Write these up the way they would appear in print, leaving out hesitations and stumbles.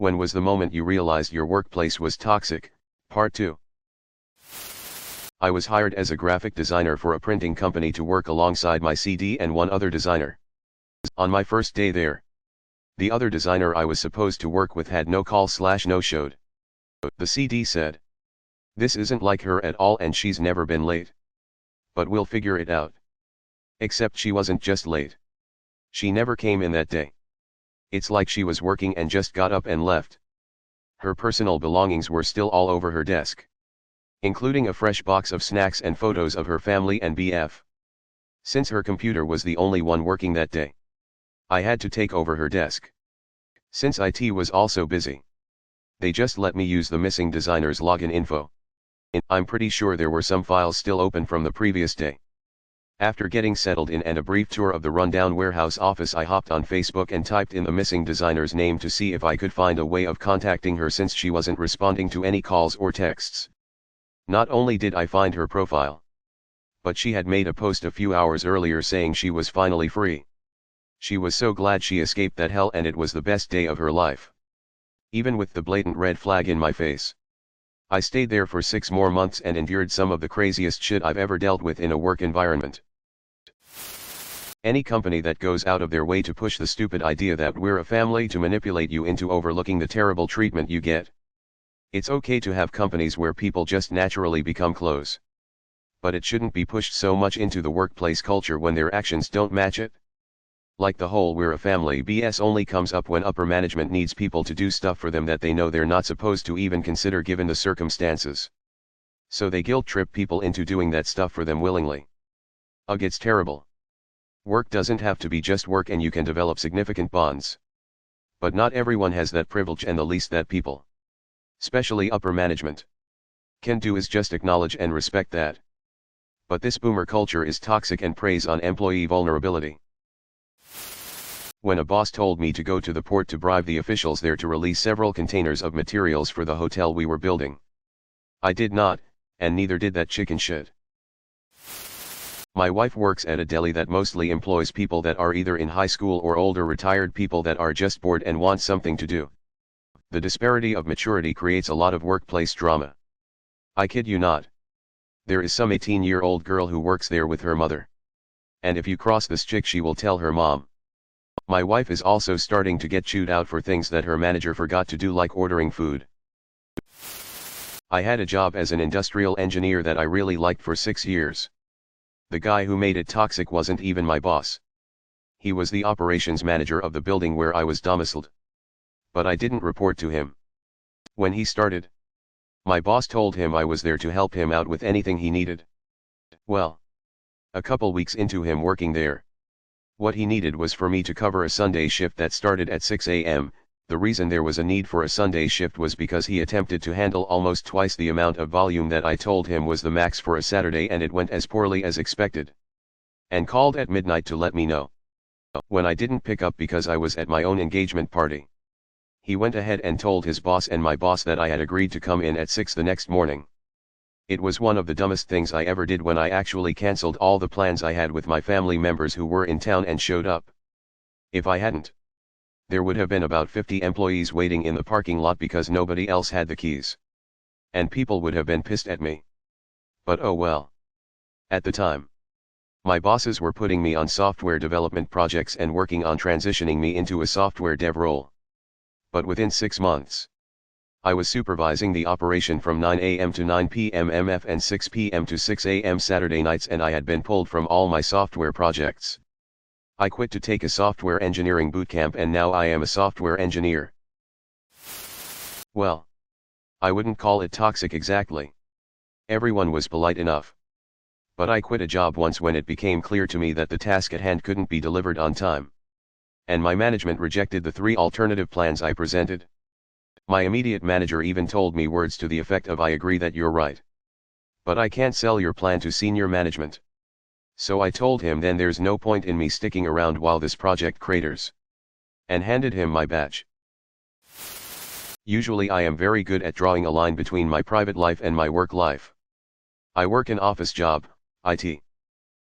When was the moment you realized your workplace was toxic? Part 2. I was hired as a graphic designer for a printing company to work alongside my CD and one other designer. On my first day there, the other designer I was supposed to work with had no call/no-showed. The CD said, "This isn't like her at all and she's never been late. But we'll figure it out." Except she wasn't just late. She never came in that day. It's like she was working and just got up and left. Her personal belongings were still all over her desk, including a fresh box of snacks and photos of her family and BF. Since her computer was the only one working that day, I had to take over her desk. Since IT was also busy, they just let me use the missing designer's login info. I'm pretty sure there were some files still open from the previous day. After getting settled in and a brief tour of the rundown warehouse office, I hopped on Facebook and typed in the missing designer's name to see if I could find a way of contacting her since she wasn't responding to any calls or texts. Not only did I find her profile, but she had made a post a few hours earlier saying she was finally free. She was so glad she escaped that hell and it was the best day of her life. Even with the blatant red flag in my face, I stayed there for 6 more months and endured some of the craziest shit I've ever dealt with in a work environment. Any company that goes out of their way to push the stupid idea that we're a family to manipulate you into overlooking the terrible treatment you get. It's okay to have companies where people just naturally become close. But it shouldn't be pushed so much into the workplace culture when their actions don't match it. Like the whole "we're a family" BS only comes up when upper management needs people to do stuff for them that they know they're not supposed to even consider given the circumstances. So they guilt trip people into doing that stuff for them willingly. Ugh, it's terrible. Work doesn't have to be just work and you can develop significant bonds. But not everyone has that privilege, and the least that people, especially upper management, can do is just acknowledge and respect that. But this boomer culture is toxic and preys on employee vulnerability. When a boss told me to go to the port to bribe the officials there to release several containers of materials for the hotel we were building, I did not, and neither did that chicken shit. My wife works at a deli that mostly employs people that are either in high school or older retired people that are just bored and want something to do. The disparity of maturity creates a lot of workplace drama. I kid you not. There is some 18-year-old girl who works there with her mother. And if you cross this chick, she will tell her mom. My wife is also starting to get chewed out for things that her manager forgot to do, like ordering food. I had a job as an industrial engineer that I really liked for 6 years. The guy who made it toxic wasn't even my boss. He was the operations manager of the building where I was domiciled. But I didn't report to him. When he started, my boss told him I was there to help him out with anything he needed. Well, a couple weeks into him working there, what he needed was for me to cover a Sunday shift that started at 6 a.m. The reason there was a need for a Sunday shift was because he attempted to handle almost twice the amount of volume that I told him was the max for a Saturday, and it went as poorly as expected. And called at midnight to let me know. When I didn't pick up because I was at my own engagement party, he went ahead and told his boss and my boss that I had agreed to come in at 6 the next morning. It was one of the dumbest things I ever did when I actually cancelled all the plans I had with my family members who were in town and showed up. If I hadn't, there would have been about 50 employees waiting in the parking lot because nobody else had the keys. And people would have been pissed at me. But oh well. At the time, my bosses were putting me on software development projects and working on transitioning me into a software dev role. But within 6 months, I was supervising the operation from 9 a.m. to 9 p.m. MF and 6 p.m. to 6 a.m. Saturday nights, and I had been pulled from all my software projects. I quit to take a software engineering bootcamp and now I am a software engineer. Well, I wouldn't call it toxic exactly. Everyone was polite enough. But I quit a job once when it became clear to me that the task at hand couldn't be delivered on time. And my management rejected the 3 alternative plans I presented. My immediate manager even told me words to the effect of, "I agree that you're right. But I can't sell your plan to senior management." So I told him then there's no point in me sticking around while this project craters. And handed him my badge. Usually I am very good at drawing a line between my private life and my work life. I work an office job, IT.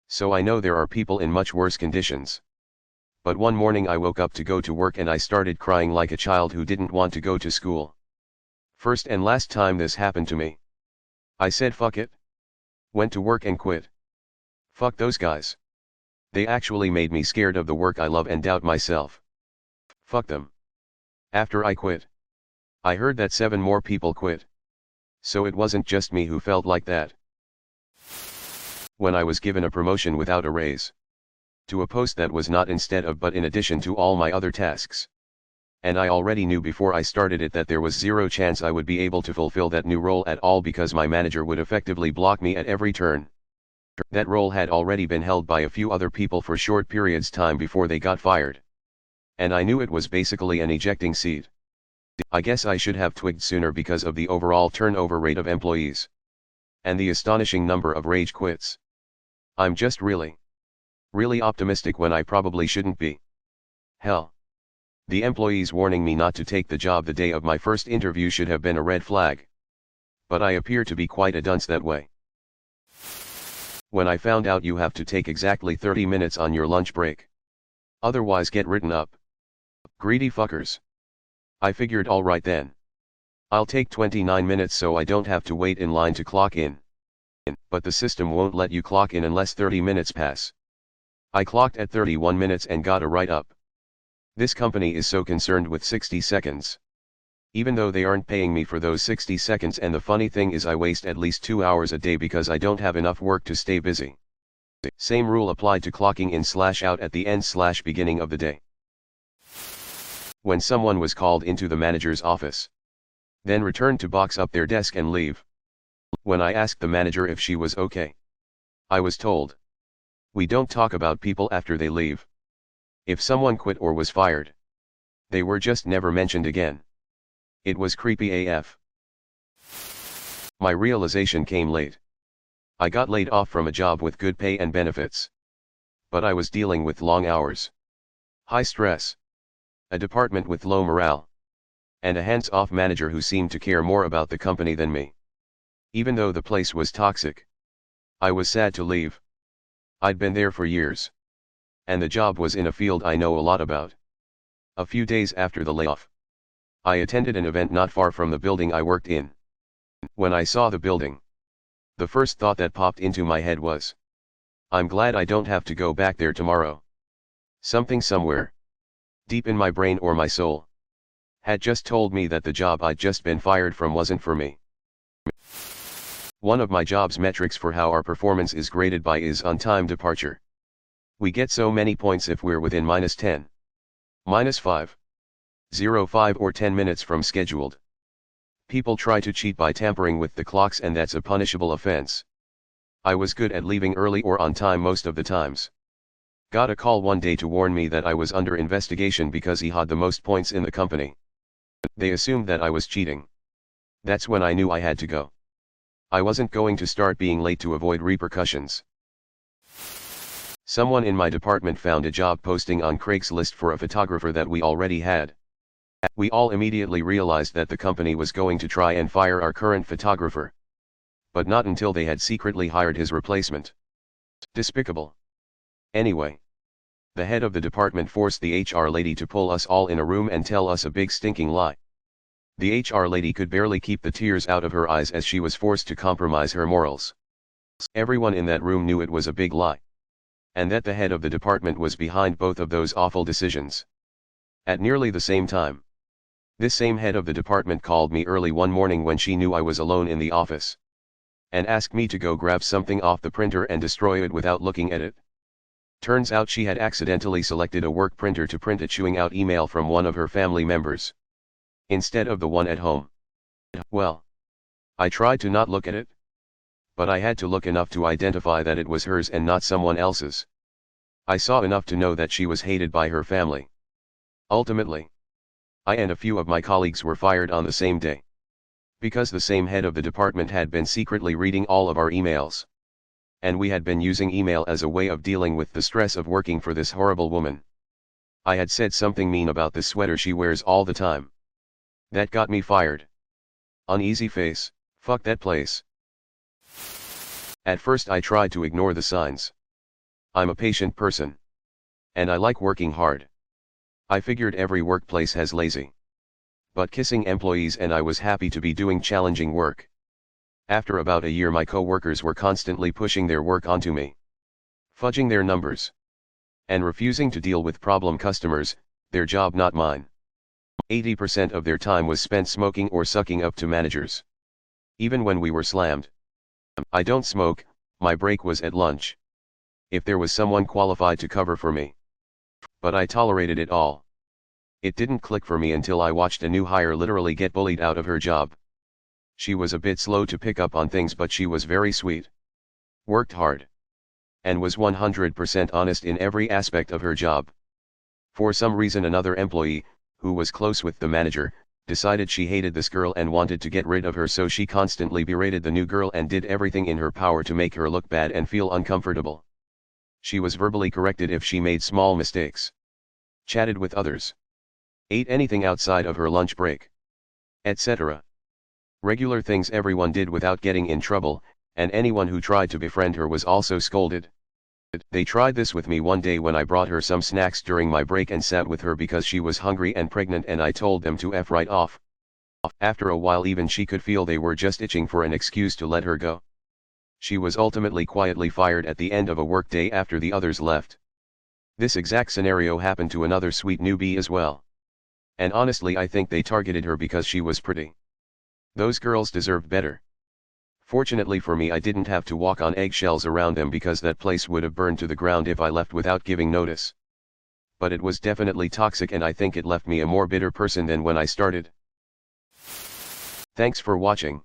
So I know there are people in much worse conditions. But one morning I woke up to go to work and I started crying like a child who didn't want to go to school. First and last time this happened to me. I said fuck it. Went to work and quit. Fuck those guys. They actually made me scared of the work I love and doubt myself. Fuck them. After I quit, I heard that 7 more people quit. So it wasn't just me who felt like that. When I was given a promotion without a raise, to a post that was not instead of but in addition to all my other tasks. And I already knew before I started it that there was zero chance I would be able to fulfill that new role at all because my manager would effectively block me at every turn. That role had already been held by a few other people for short periods time before they got fired. And I knew it was basically an ejecting seat. I guess I should have twigged sooner because of the overall turnover rate of employees. And the astonishing number of rage quits. I'm just really optimistic when I probably shouldn't be. Hell. The employees warning me not to take the job the day of my first interview should have been a red flag. But I appear to be quite a dunce that way. When I found out you have to take exactly 30 minutes on your lunch break. Otherwise get written up. Greedy fuckers. I figured alright then. I'll take 29 minutes so I don't have to wait in line to clock in. But the system won't let you clock in unless 30 minutes pass. I clocked at 31 minutes and got a write-up. This company is so concerned with 60 seconds. Even though they aren't paying me for those 60 seconds, and the funny thing is I waste at least 2 hours a day because I don't have enough work to stay busy. Same rule applied to clocking in/out at the end/beginning of the day. When someone was called into the manager's office, then returned to box up their desk and leave. When I asked the manager if she was okay, I was told, "We don't talk about people after they leave. If someone quit or was fired, they were just never mentioned again." It was creepy AF. My realization came late. I got laid off from a job with good pay and benefits. But I was dealing with long hours, high stress, a department with low morale, and a hands-off manager who seemed to care more about the company than me. Even though the place was toxic, I was sad to leave. I'd been there for years. And the job was in a field I know a lot about. A few days after the layoff, I attended an event not far from the building I worked in. When I saw the building, the first thought that popped into my head was, I'm glad I don't have to go back there tomorrow. Something somewhere, deep in my brain or my soul, had just told me that the job I'd just been fired from wasn't for me. One of my job's metrics for how our performance is graded by is on-time departure. We get so many points if we're within -10, -5, 0.5 or 10 minutes from scheduled. People try to cheat by tampering with the clocks, and that's a punishable offense. I was good at leaving early or on time most of the times. Got a call one day to warn me that I was under investigation because he had the most points in the company. They assumed that I was cheating. That's when I knew I had to go. I wasn't going to start being late to avoid repercussions. Someone in my department found a job posting on Craigslist for a photographer that we already had. We all immediately realized that the company was going to try and fire our current photographer. But not until they had secretly hired his replacement. Despicable. Anyway, the head of the department forced the HR lady to pull us all in a room and tell us a big stinking lie. The HR lady could barely keep the tears out of her eyes as she was forced to compromise her morals. Everyone in that room knew it was a big lie. And that the head of the department was behind both of those awful decisions. At nearly the same time, this same head of the department called me early one morning when she knew I was alone in the office, and asked me to go grab something off the printer and destroy it without looking at it. Turns out she had accidentally selected a work printer to print a chewing out email from one of her family members, instead of the one at home. Well, I tried to not look at it, but I had to look enough to identify that it was hers and not someone else's. I saw enough to know that she was hated by her family. Ultimately, I and a few of my colleagues were fired on the same day. Because the same head of the department had been secretly reading all of our emails. And we had been using email as a way of dealing with the stress of working for this horrible woman. I had said something mean about the sweater she wears all the time. That got me fired. Uneasy face, fuck that place. At first I tried to ignore the signs. I'm a patient person. And I like working hard. I figured every workplace has lazy but kissing employees, and I was happy to be doing challenging work. After about a year, my co-workers were constantly pushing their work onto me, fudging their numbers, and refusing to deal with problem customers, their job not mine. 80% of their time was spent smoking or sucking up to managers. Even when we were slammed. I don't smoke, my break was at lunch. If there was someone qualified to cover for me. But I tolerated it all. It didn't click for me until I watched a new hire literally get bullied out of her job. She was a bit slow to pick up on things, but she was very sweet. Worked hard. And was 100% honest in every aspect of her job. For some reason, another employee, who was close with the manager, decided she hated this girl and wanted to get rid of her, so she constantly berated the new girl and did everything in her power to make her look bad and feel uncomfortable. She was verbally corrected if she made small mistakes. Chatted with others. Ate anything outside of her lunch break. Etc. Regular things everyone did without getting in trouble, and anyone who tried to befriend her was also scolded. They tried this with me one day when I brought her some snacks during my break and sat with her because she was hungry and pregnant, and I told them to F right off. After a while, even she could feel they were just itching for an excuse to let her go. She was ultimately quietly fired at the end of a workday after the others left. This exact scenario happened to another sweet newbie as well. And honestly, I think they targeted her because she was pretty. Those girls deserved better. Fortunately for me, I didn't have to walk on eggshells around them because that place would have burned to the ground if I left without giving notice. But it was definitely toxic, and I think it left me a more bitter person than when I started. Thanks for watching.